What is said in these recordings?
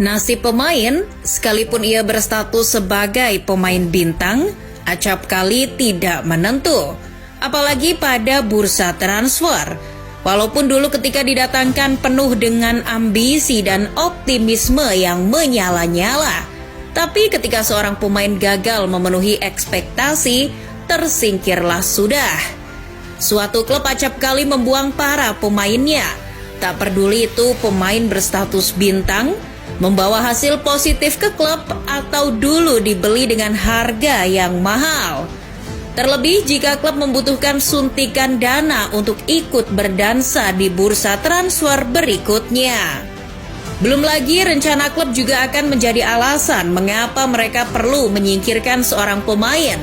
Nasib pemain, sekalipun ia berstatus sebagai pemain bintang, acap kali tidak menentu. Apalagi pada bursa transfer. Walaupun dulu ketika didatangkan penuh dengan ambisi dan optimisme yang menyala-nyala, tapi ketika seorang pemain gagal memenuhi ekspektasi, tersingkirlah sudah. Suatu klub acap kali membuang para pemainnya. Tak peduli itu pemain berstatus bintang, membawa hasil positif ke klub atau dulu dibeli dengan harga yang mahal. Terlebih jika klub membutuhkan suntikan dana untuk ikut berdansa di bursa transfer berikutnya. Belum lagi rencana klub juga akan menjadi alasan mengapa mereka perlu menyingkirkan seorang pemain.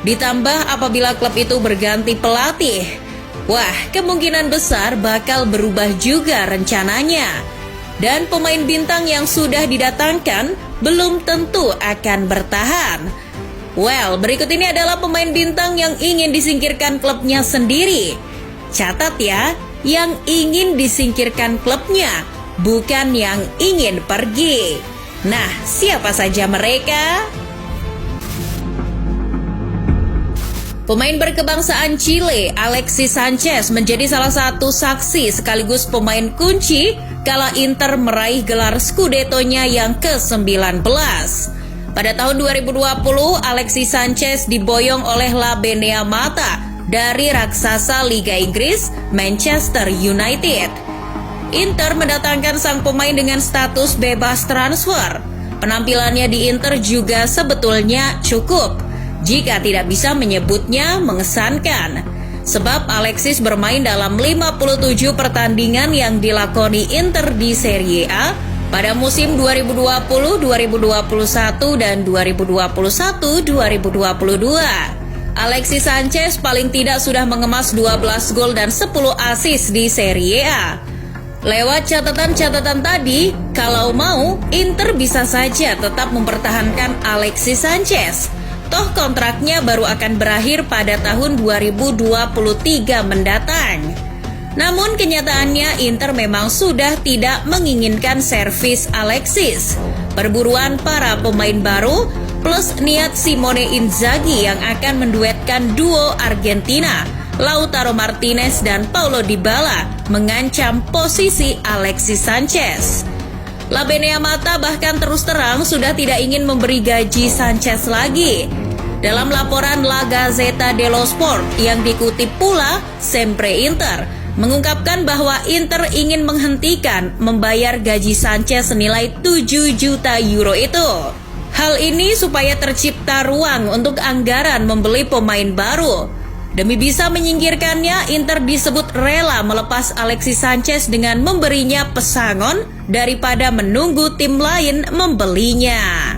Ditambah apabila klub itu berganti pelatih. Wah, kemungkinan besar bakal berubah juga rencananya. Dan pemain bintang yang sudah didatangkan belum tentu akan bertahan. Well, berikut ini adalah pemain bintang yang ingin disingkirkan klubnya sendiri. Catat ya, yang ingin disingkirkan klubnya, bukan yang ingin pergi. Nah, siapa saja mereka? Pemain berkebangsaan Chile, Alexis Sanchez menjadi salah satu saksi sekaligus pemain kunci kala Inter meraih gelar Scudetto-nya yang ke-19. Pada tahun 2020, Alexis Sanchez diboyong oleh La Beneamata dari raksasa Liga Inggris, Manchester United. Inter mendatangkan sang pemain dengan status bebas transfer. Penampilannya di Inter juga sebetulnya cukup, jika tidak bisa menyebutnya mengesankan. Sebab Alexis bermain dalam 57 pertandingan yang dilakoni Inter di Serie A pada musim 2020, 2021, dan 2021-2022. Alexis Sanchez paling tidak sudah mengemas 12 gol dan 10 assist di Serie A. Lewat catatan-catatan tadi, kalau mau, Inter bisa saja tetap mempertahankan Alexis Sanchez. Toh kontraknya baru akan berakhir pada tahun 2023 mendatang. Namun kenyataannya Inter memang sudah tidak menginginkan servis Alexis. Perburuan para pemain baru plus niat Simone Inzaghi yang akan menduetkan duo Argentina, Lautaro Martinez dan Paulo Dybala mengancam posisi Alexis Sanchez. La Beneamata bahkan terus terang sudah tidak ingin memberi gaji Sanchez lagi. Dalam laporan La Gazzetta dello Sport yang dikutip pula Sempre Inter, mengungkapkan bahwa Inter ingin menghentikan membayar gaji Sanchez senilai 7 juta euro itu. Hal ini supaya tercipta ruang untuk anggaran membeli pemain baru. Demi bisa menyingkirkannya, Inter disebut rela melepas Alexis Sanchez dengan memberinya pesangon daripada menunggu tim lain membelinya.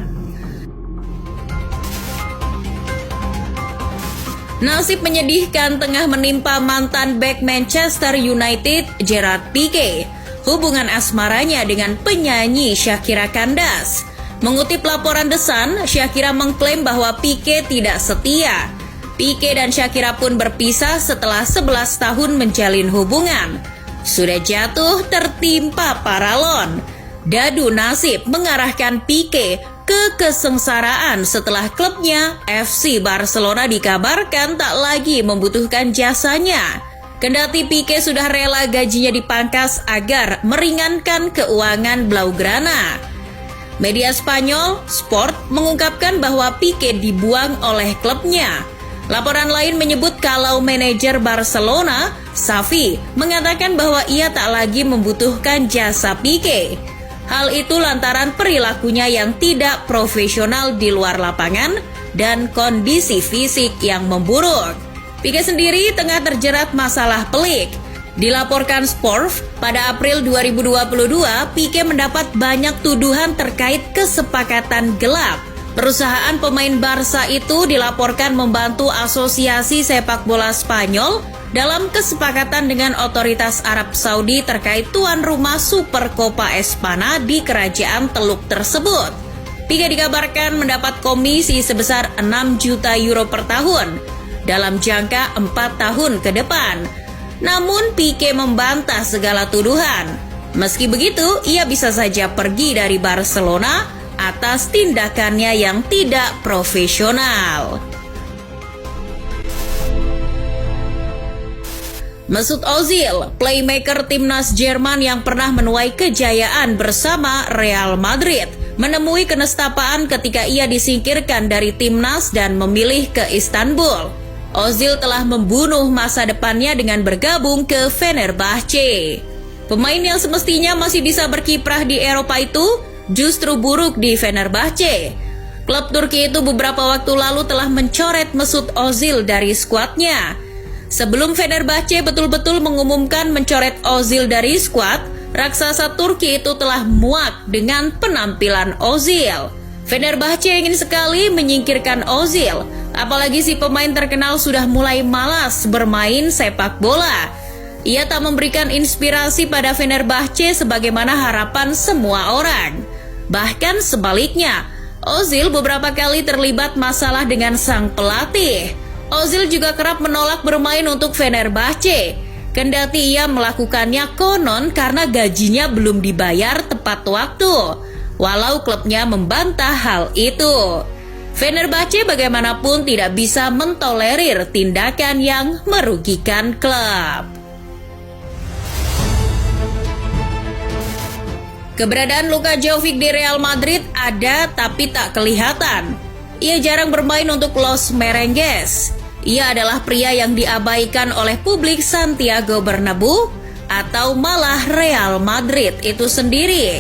Nasib menyedihkan tengah menimpa mantan bek Manchester United, Gerard Pique. Hubungan asmaranya dengan penyanyi Shakira kandas. Mengutip laporan The Sun, Shakira mengklaim bahwa Pique tidak setia. Pique dan Shakira pun berpisah setelah 11 tahun menjalin hubungan. Sudah jatuh tertimpa paralon. Dadu nasib mengarahkan Pique ke kesengsaraan setelah klubnya FC Barcelona dikabarkan tak lagi membutuhkan jasanya. Kendati Pique sudah rela gajinya dipangkas agar meringankan keuangan Blaugrana. Media Spanyol Sport mengungkapkan bahwa Pique dibuang oleh klubnya. Laporan lain menyebut kalau manajer Barcelona, Xavi, mengatakan bahwa ia tak lagi membutuhkan jasa Pique. Hal itu lantaran perilakunya yang tidak profesional di luar lapangan dan kondisi fisik yang memburuk. Pique sendiri tengah terjerat masalah pelik. Dilaporkan Sport, pada April 2022, Pique mendapat banyak tuduhan terkait kesepakatan gelap. Perusahaan pemain Barca itu dilaporkan membantu Asosiasi Sepak Bola Spanyol dalam kesepakatan dengan otoritas Arab Saudi terkait tuan rumah Super Copa Espana di kerajaan Teluk tersebut. Pique dikabarkan mendapat komisi sebesar 6 juta euro per tahun dalam jangka 4 tahun ke depan. Namun Pique membantah segala tuduhan. Meski begitu, ia bisa saja pergi dari Barcelona atas tindakannya yang tidak profesional. Mesut Ozil, playmaker timnas Jerman yang pernah menuai kejayaan bersama Real Madrid, menemui kenestapaan ketika ia disingkirkan dari timnas dan memilih ke Istanbul. Ozil telah membunuh masa depannya dengan bergabung ke Fenerbahce. Pemain yang semestinya masih bisa berkiprah di Eropa itu justru buruk di Fenerbahce. Klub Turki itu beberapa waktu lalu telah mencoret Mesut Ozil dari skuadnya. Sebelum Fenerbahce betul-betul mengumumkan mencoret Ozil dari skuad, raksasa Turki itu telah muak dengan penampilan Ozil. Fenerbahce ingin sekali menyingkirkan Ozil, apalagi si pemain terkenal sudah mulai malas bermain sepak bola. Ia tak memberikan inspirasi pada Fenerbahce sebagaimana harapan semua orang. Bahkan sebaliknya, Ozil beberapa kali terlibat masalah dengan sang pelatih. Ozil juga kerap menolak bermain untuk Fenerbahce, kendati ia melakukannya konon karena gajinya belum dibayar tepat waktu, walau klubnya membantah hal itu. Fenerbahce bagaimanapun tidak bisa mentolerir tindakan yang merugikan klub. Keberadaan Luka Jovic di Real Madrid ada tapi tak kelihatan. Ia jarang bermain untuk Los Merengues. Ia adalah pria yang diabaikan oleh publik Santiago Bernabeu atau malah Real Madrid itu sendiri.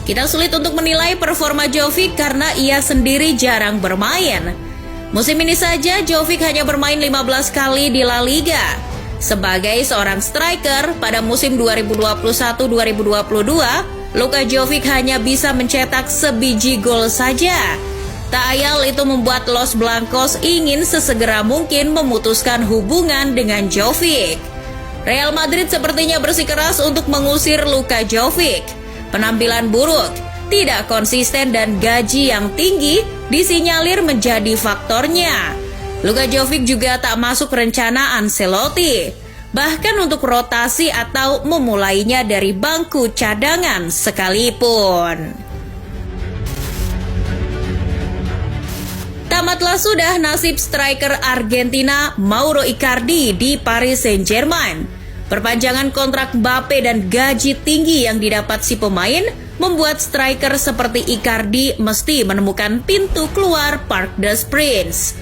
Kita sulit untuk menilai performa Jovic karena ia sendiri jarang bermain. Musim ini saja Jovic hanya bermain 15 kali di La Liga. Sebagai seorang striker pada musim 2021-2022, Luka Jovic hanya bisa mencetak sebiji gol saja. Tak ayal itu membuat Los Blancos ingin sesegera mungkin memutuskan hubungan dengan Jovic. Real Madrid sepertinya bersikeras untuk mengusir Luka Jovic. Penampilan buruk, tidak konsisten dan gaji yang tinggi disinyalir menjadi faktornya. Luka Jovic juga tak masuk rencana Ancelotti, bahkan untuk rotasi atau memulainya dari bangku cadangan sekalipun. Tamatlah sudah nasib striker Argentina Mauro Icardi di Paris Saint-Germain. Perpanjangan kontrak Mbappe dan gaji tinggi yang didapat si pemain membuat striker seperti Icardi mesti menemukan pintu keluar Parc des Princes.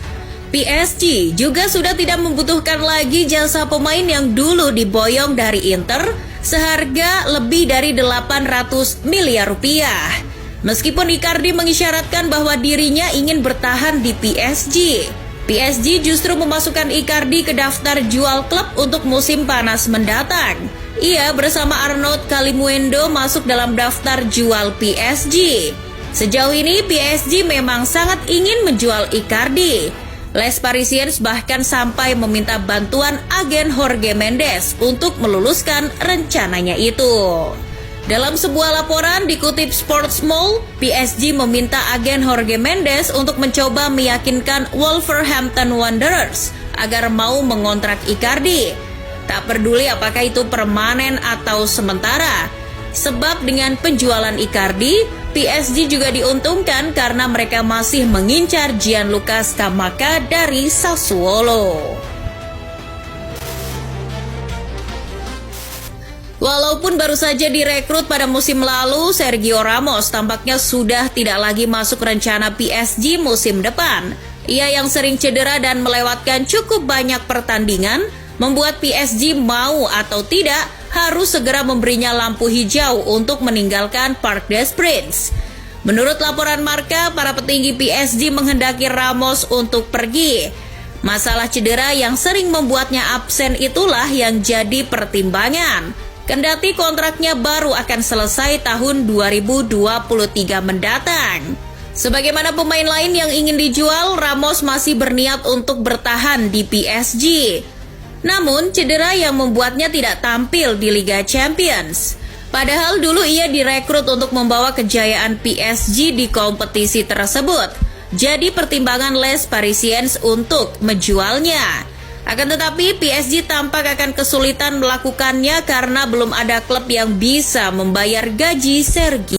PSG juga sudah tidak membutuhkan lagi jasa pemain yang dulu diboyong dari Inter seharga lebih dari 800 miliar rupiah. Meskipun Icardi mengisyaratkan bahwa dirinya ingin bertahan di PSG, PSG justru memasukkan Icardi ke daftar jual klub untuk musim panas mendatang. Ia bersama Arnaud Kalimuendo masuk dalam daftar jual PSG. Sejauh ini PSG memang sangat ingin menjual Icardi. Les Parisiens bahkan sampai meminta bantuan agen Jorge Mendes untuk meluluskan rencananya itu. Dalam sebuah laporan dikutip Sportsmall, PSG meminta agen Jorge Mendes untuk mencoba meyakinkan Wolverhampton Wanderers agar mau mengontrak Icardi. Tak peduli apakah itu permanen atau sementara. Sebab dengan penjualan Icardi, PSG juga diuntungkan karena mereka masih mengincar Gianluca Scamacca dari Sassuolo. Walaupun baru saja direkrut pada musim lalu, Sergio Ramos tampaknya sudah tidak lagi masuk rencana PSG musim depan. Ia yang sering cedera dan melewatkan cukup banyak pertandingan, membuat PSG mau atau tidak harus segera memberinya lampu hijau untuk meninggalkan Parc des Princes. Menurut laporan Marca, para petinggi PSG menghendaki Ramos untuk pergi. Masalah cedera yang sering membuatnya absen itulah yang jadi pertimbangan. Kendati kontraknya baru akan selesai tahun 2023 mendatang. Sebagaimana pemain lain yang ingin dijual, Ramos masih berniat untuk bertahan di PSG. Namun, cedera yang membuatnya tidak tampil di Liga Champions. Padahal dulu ia direkrut untuk membawa kejayaan PSG di kompetisi tersebut. Jadi pertimbangan Les Parisiens untuk menjualnya. Akan tetapi PSG tampak akan kesulitan melakukannya karena belum ada klub yang bisa membayar gaji Sergio